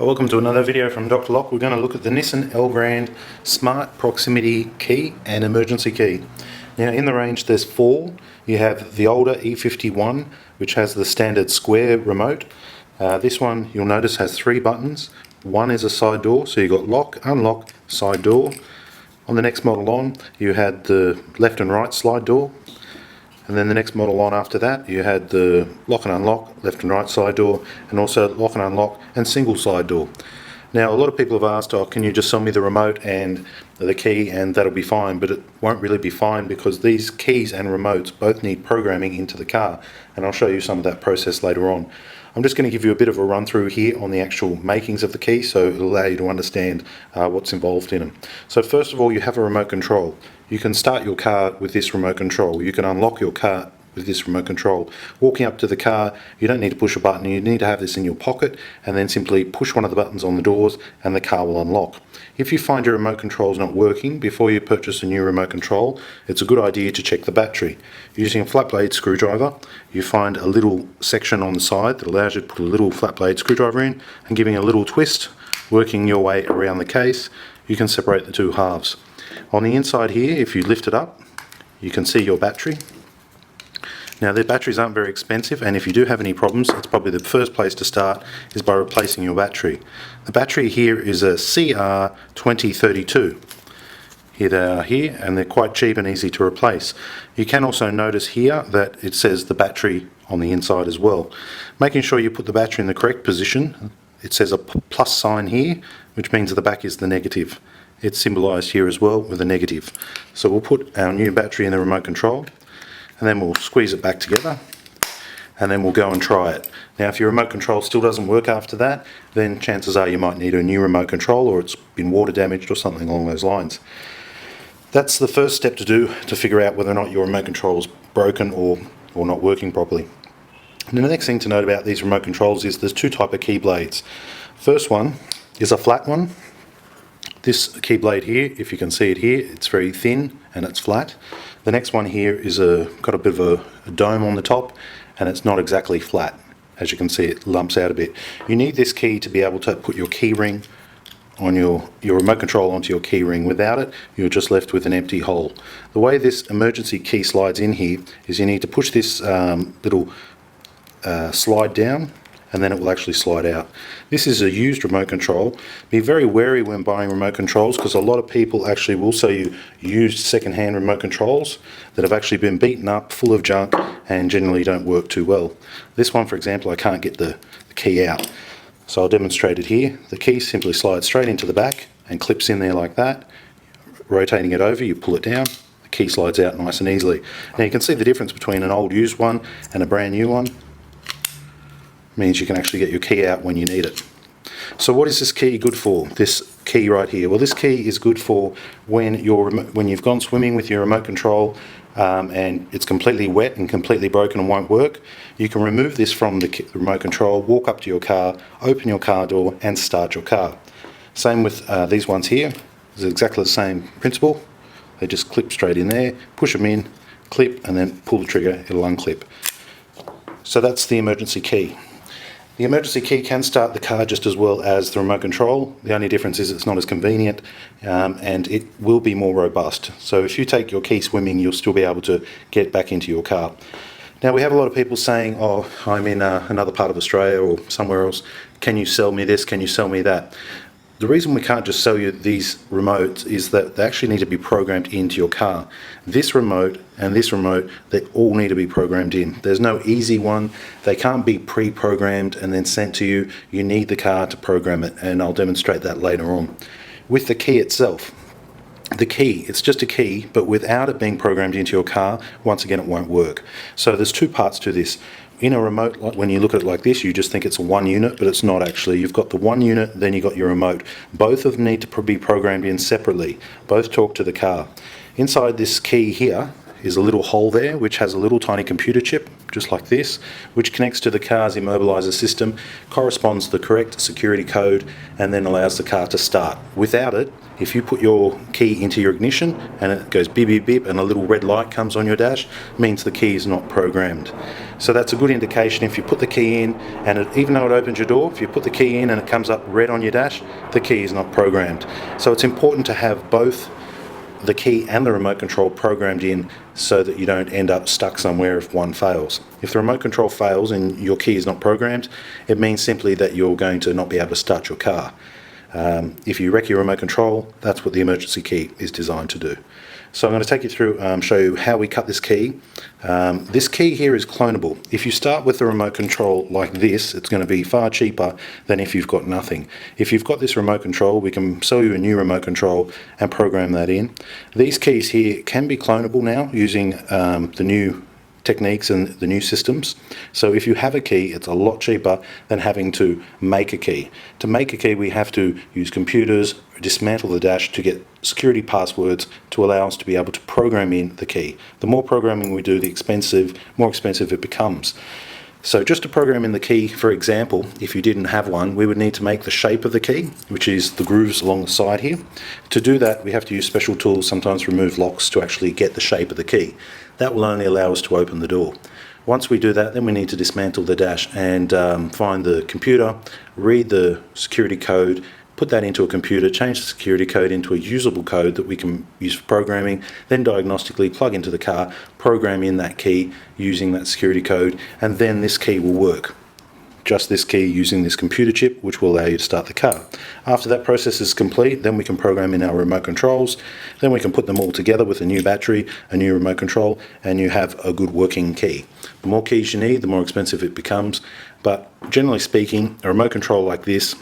Welcome to another video from Dr. Lock. We're going to look at the Nissan Elgrand Smart Proximity Key and Emergency Key. Now in the range there's four. You have the older E51, which has the standard square remote. This one you'll notice has three buttons. One is a side door, so you've got lock, unlock, side door. On the next model on, you had the left and right slide door. And then the next model on after that, you had the lock and unlock, left and right side door, and also lock and unlock and single side door. Now a lot of people have asked, can you just sell me the remote and the key and that'll be fine, but it won't really be fine because these keys and remotes both need programming into the car, and I'll show you some of that process later on. I'm just going to give you a bit of a run through here on the actual makings of the key, so it'll allow you to understand what's involved in them. So first of all, you have a remote control. You can start your car with this remote control. You can unlock your car with this remote control. Walking up to the car, you don't need to push a button. You need to have this in your pocket and then simply push one of the buttons on the doors and the car will unlock. If you find your remote control is not working before you purchase a new remote control, it's a good idea to check the battery. Using a flat blade screwdriver, you find a little section on the side that allows you to put a little flat blade screwdriver in, and giving a little twist, working your way around the case, you can separate the two halves. On the inside here, if you lift it up, you can see your battery. Now their batteries aren't very expensive, and if you do have any problems, it's probably the first place to start is by replacing your battery. The battery here is a CR2032. Here they are here, and they're quite cheap and easy to replace. You can also notice here that it says the battery on the inside as well. Making sure you put the battery in the correct position, it says a plus sign here, which means the back is the negative. It's symbolised here as well with a negative. So we'll put our new battery in the remote control, and then we'll squeeze it back together, and then we'll go and try it. Now if your remote control still doesn't work after that, then chances are you might need a new remote control, or it's been water damaged or something along those lines. That's the first step to do to figure out whether or not your remote control is broken or not working properly. And the next thing to note about these remote controls is there's two types of key blades. First one is a flat one. This key blade here, if you can see it here, it's very thin and it's flat. The next one here is got a bit of a dome on the top, and it's not exactly flat. As you can see, it lumps out a bit. You need this key to be able to put your key ring on your remote control onto your key ring. Without it, you're just left with an empty hole. The way this emergency key slides in here is you need to push this little slide down, and then it will actually slide out. This is a used remote control. Be very wary when buying remote controls, because a lot of people actually will sell you used second-hand remote controls that have actually been beaten up, full of junk, and generally don't work too well. This one, for example, I can't get the key out. So I'll demonstrate it here. The key simply slides straight into the back and clips in there like that. Rotating it over, you pull it down, the key slides out nice and easily. Now you can see the difference between an old used one and a brand new one. Means you can actually get your key out when you need it. So what is this key good for? This key right here. Well, this key is good for when you've gone swimming with your remote control and it's completely wet and completely broken and won't work. You can remove this from the remote control, walk up to your car, open your car door and start your car. Same with these ones here. It's exactly the same principle. They just clip straight in there, push them in, clip, and then pull the trigger, it'll unclip. So that's the emergency key. The emergency key can start the car just as well as the remote control. The only difference is it's not as convenient and it will be more robust. So if you take your key swimming, you'll still be able to get back into your car. Now we have a lot of people saying, I'm in another part of Australia or somewhere else. Can you sell me this? Can you sell me that? The reason we can't just sell you these remotes is that they actually need to be programmed into your car. This remote and this remote, they all need to be programmed in. There's no easy one. They can't be pre-programmed and then sent to you. You need the car to program it, and I'll demonstrate that later on. With the key itself, the key, it's just a key, but without it being programmed into your car, once again, it won't work. So there's two parts to this. In a remote, when you look at it like this, you just think it's one unit, but it's not actually. You've got the one unit, then you've got your remote. Both of them need to be programmed in separately. Both talk to the car. Inside this key here is a little hole there, which has a little tiny computer chip, just like this, which connects to the car's immobiliser system, corresponds to the correct security code, and then allows the car to start. Without it, if you put your key into your ignition and it goes beep beep beep and a little red light comes on your dash, it means the key is not programmed. So that's a good indication. If you put the key in and even though it opens your door, if you put the key in and it comes up red on your dash, the key is not programmed. So it's important to have both the key and the remote control programmed in so that you don't end up stuck somewhere if one fails. If the remote control fails and your key is not programmed, it means simply that you're going to not be able to start your car. If you wreck your remote control, that's what the emergency key is designed to do. So I'm going to take you through, show you how we cut this key. This key here is clonable. If you start with the remote control like this, it's going to be far cheaper than if you've got nothing. If you've got this remote control, we can sell you a new remote control and program that in. These keys here can be clonable now using the new techniques and the new systems. So if you have a key, it's a lot cheaper than having to make a key. To make a key, we have to use computers, dismantle the dash to get security passwords to allow us to be able to program in the key. The more programming we do, the more expensive it becomes. So just to program in the key, for example, if you didn't have one, we would need to make the shape of the key, which is the grooves along the side here. To do that, we have to use special tools, sometimes remove locks, to actually get the shape of the key. That will only allow us to open the door. Once we do that, then we need to dismantle the dash and find the computer, read the security code, put that into a computer, change the security code into a usable code that we can use for programming, then diagnostically plug into the car, program in that key using that security code, and then this key will work. Just this key using this computer chip, which will allow you to start the car. After that process is complete, then we can program in our remote controls, then we can put them all together with a new battery, a new remote control, and you have a good working key. The more keys you need, the more expensive it becomes, but generally speaking, a remote control like this,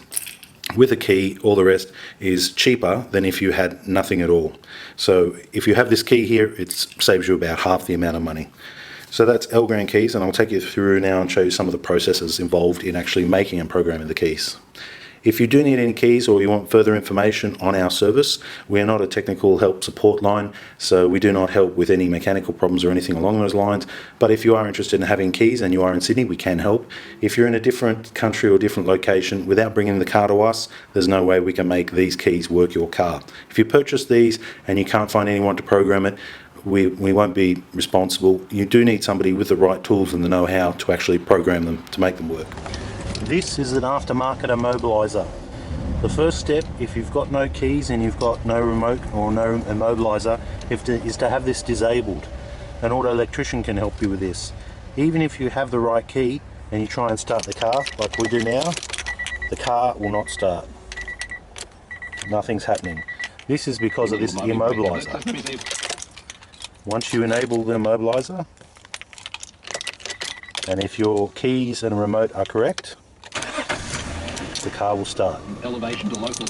with a key, all the rest is cheaper than if you had nothing at all. So if you have this key here, it saves you about half the amount of money. So that's Elgrand keys, and I'll take you through now and show you some of the processes involved in actually making and programming the keys. If you do need any keys or you want further information on our service, we are not a technical help support line, so we do not help with any mechanical problems or anything along those lines. But if you are interested in having keys and you are in Sydney, we can help. If you're in a different country or different location, without bringing the car to us, there's no way we can make these keys work your car. If you purchase these and you can't find anyone to program it, we won't be responsible. You do need somebody with the right tools and the know-how to actually program them to make them work. This is an aftermarket immobiliser. The first step, if you've got no keys and you've got no remote or no immobiliser, is to have this disabled. An auto electrician can help you with this. Even if you have the right key and you try and start the car like we do now, the car will not start. Nothing's happening. This is because of this immobiliser. Once you enable the immobiliser, and if your keys and remote are correct, the car will start. Elevation to local.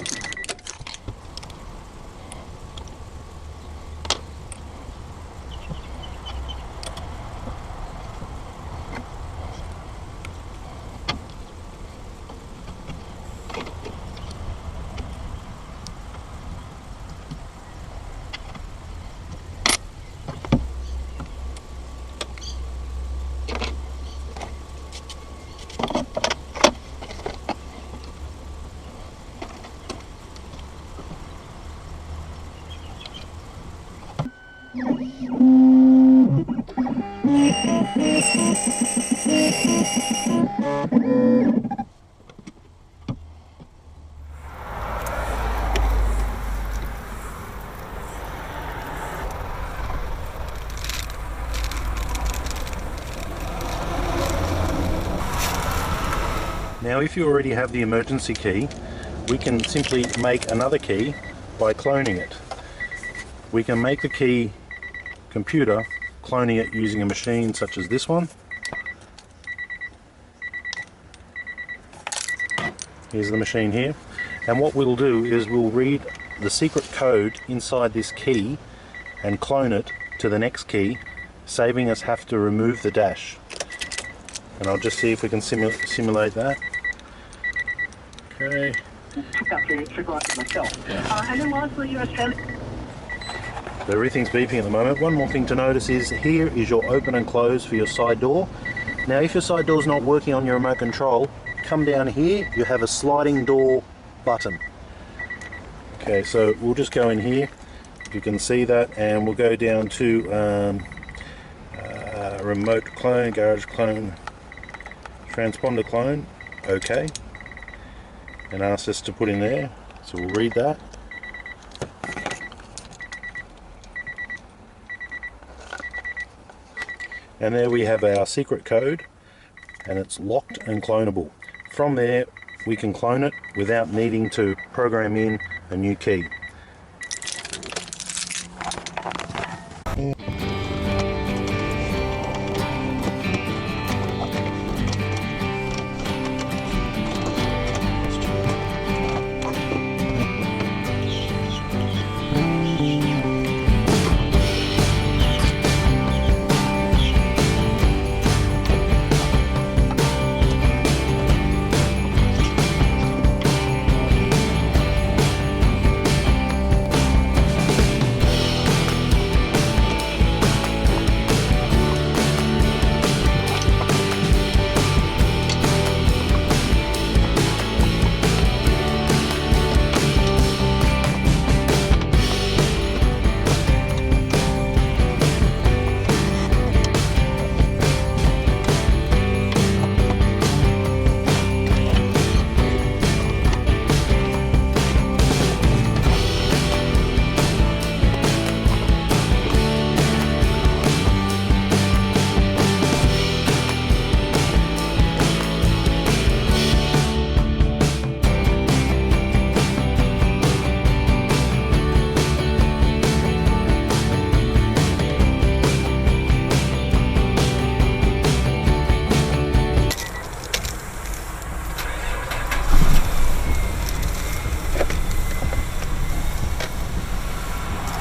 Now if you already have the emergency key, we can simply make another key by cloning it. We can make the key computer, cloning it using a machine such as this one. Here's the machine here, and what we'll do is we'll read the secret code inside this key and clone it to the next key, saving us have to remove the dash. And I'll just see if we can simulate that. Okay. Everything's beeping at the moment. One more thing to notice is here is your open and close for your side door. Now if your side door is not working on your remote control, come down here, you have a sliding door button. Okay, so we'll just go in here, if you can see that, and we'll go down to remote clone, garage clone, transponder clone, okay, and ask us to put in there, so we'll read that. And there we have our secret code, and it's locked and clonable. From there we can clone it without needing to program in a new key.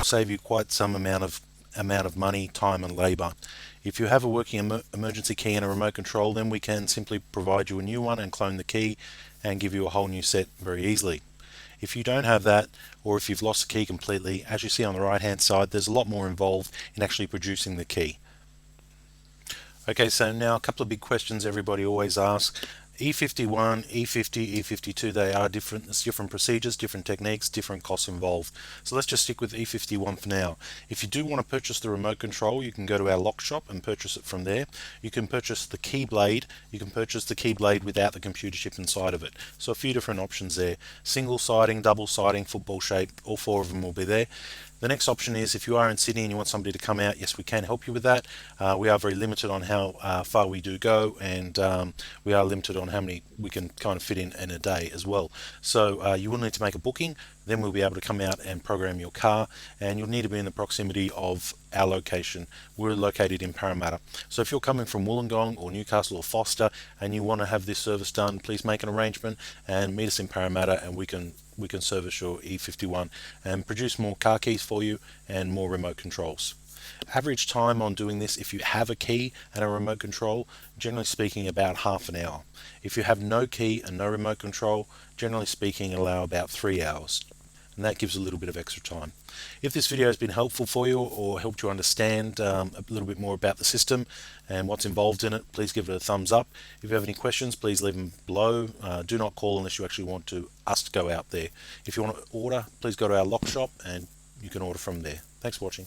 Save you quite some amount of money, time and labor. If you have a working emergency key and a remote control, then we can simply provide you a new one and clone the key and give you a whole new set very easily. If you don't have that, or if you've lost the key completely, as you see on the right hand side, there's a lot more involved in actually producing the key. Okay, so now a couple of big questions everybody always asks. E51, E50, E52, they are different. There's different procedures, different techniques, different costs involved. So let's just stick with E51 for now. If you do want to purchase the remote control, you can go to our lock shop and purchase it from there. You can purchase the Keyblade. You can purchase the Keyblade without the computer chip inside of it. So a few different options there. Single siding, double siding, football shape, all four of them will be there. The next option is if you are in Sydney and you want somebody to come out, yes, we can help you with that. We are very limited on how far we do go, and we are limited on how many we can kind of fit in a day as well. So you will need to make a booking, then we'll be able to come out and program your car, and you'll need to be in the proximity of our location. We're located in Parramatta. So if you're coming from Wollongong or Newcastle or Foster and you want to have this service done, please make an arrangement and meet us in Parramatta, and we can service your E51 and produce more car keys for you and more remote controls. Average time on doing this, if you have a key and a remote control, generally speaking about half an hour. If you have no key and no remote control, generally speaking allow about 3 hours, and that gives a little bit of extra time. If this video has been helpful for you or helped you understand a little bit more about the system and what's involved in it, please give it a thumbs up. If you have any questions, please leave them below. Do not call unless you actually want us to go out there. If you want to order, please go to our lock shop and you can order from there. Thanks for watching.